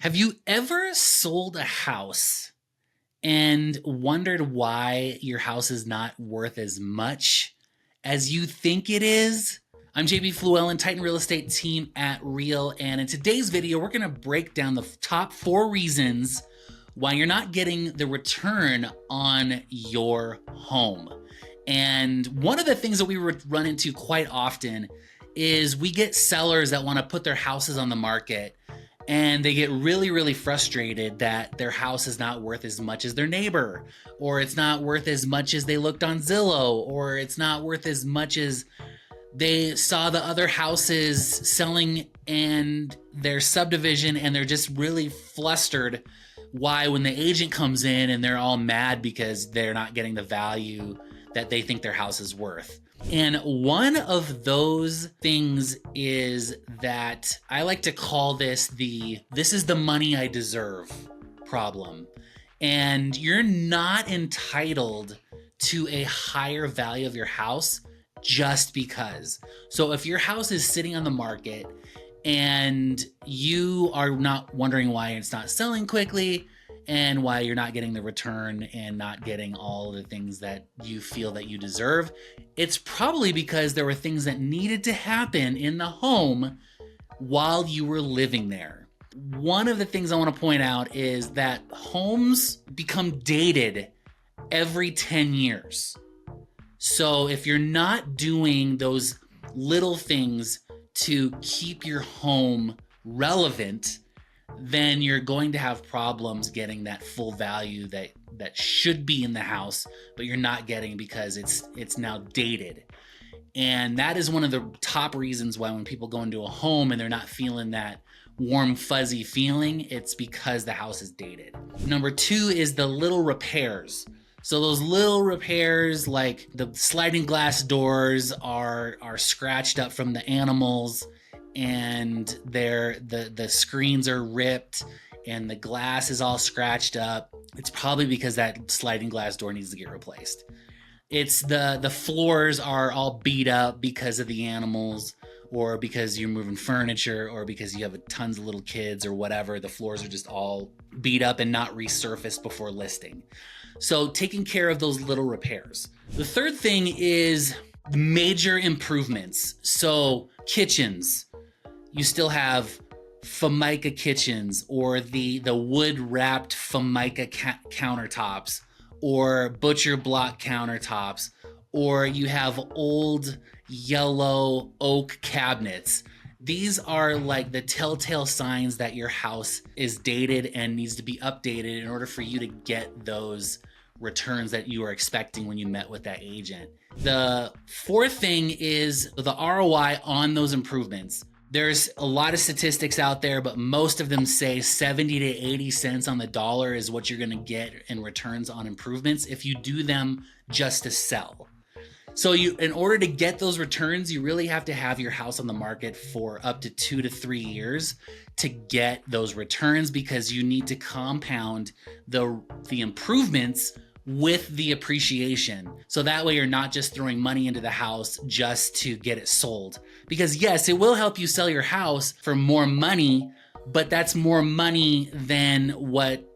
Have you ever sold a house and wondered why your house is not worth as much as you think it is? I'm JB Fluellen, Titan Real Estate team at Real, and in today's video, we're gonna break down the top 4 reasons why you're not getting the return on your home. And one of the things that we run into quite often is we get sellers that wanna put their houses on the market and they get really frustrated that their house is not worth as much as their neighbor, or it's not worth as much as they looked on Zillow, or it's not worth as much as they saw the other houses selling in their subdivision, and they're just really flustered why when the agent comes in and they're all mad because they're not getting the value that they think their house is worth. And one of those things is that I like to call this is the money I deserve problem. And you're not entitled to a higher value of your house just because. So if your house is sitting on the market and you are not wondering why it's not selling quickly and why you're not getting the return and not getting all the things that you feel that you deserve, it's probably because there were things that needed to happen in the home while you were living there. One of the things I want to point out is that homes become dated every 10 years. So if you're not doing those little things to keep your home relevant, then you're going to have problems getting that full value that should be in the house, but you're not getting because it's now dated. And that is one of the top reasons why when people go into a home and they're not feeling that warm, fuzzy feeling, it's because the house is dated. Number 2 is the little repairs. So those little repairs, like the sliding glass doors are scratched up from the animals, and the screens are ripped and the glass is all scratched up. It's probably because that sliding glass door needs to get replaced. It's the floors are all beat up because of the animals, or because you're moving furniture, or because you have tons of little kids or whatever. The floors are just all beat up and not resurfaced before listing. So taking care of those little repairs. The third thing is major improvements. So kitchens, you still have Formica kitchens, or the wood wrapped Formica countertops, or butcher block countertops, or you have old yellow oak cabinets. These are like the telltale signs that your house is dated and needs to be updated in order for you to get those returns that you were expecting when you met with that agent. The fourth thing is the ROI on those improvements. There's a lot of statistics out there, but most of them say 70 to 80 cents on the dollar is what you're gonna get in returns on improvements if you do them just to sell. So in order to get those returns, you really have to have your house on the market for up to 2 to 3 years to get those returns, because you need to compound the improvements with the appreciation. So that way you're not just throwing money into the house just to get it sold. Because yes, it will help you sell your house for more money, but that's more money than what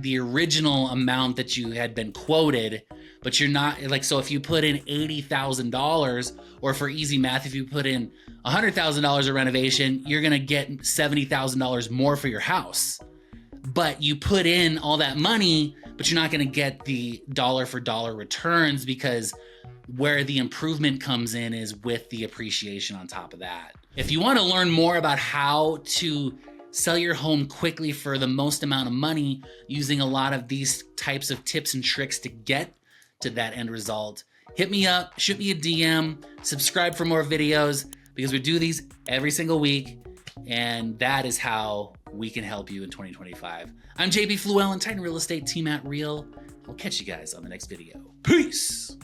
the original amount that you had been quoted. But you're not like, so if you put in $80,000, or for easy math, if you put in $100,000 of renovation, you're gonna get $70,000 more for your house. But you put in all that money, but you're not gonna get the dollar for dollar returns, because where the improvement comes in is with the appreciation on top of that. If you wanna learn more about how to sell your home quickly for the most amount of money using a lot of these types of tips and tricks to get to that end result, hit me up, shoot me a DM, subscribe for more videos, because we do these every single week, and that is how we can help you in 2025. I'm JB Fluellen, Titan Real Estate team at Real. We'll catch you guys on the next video. Peace.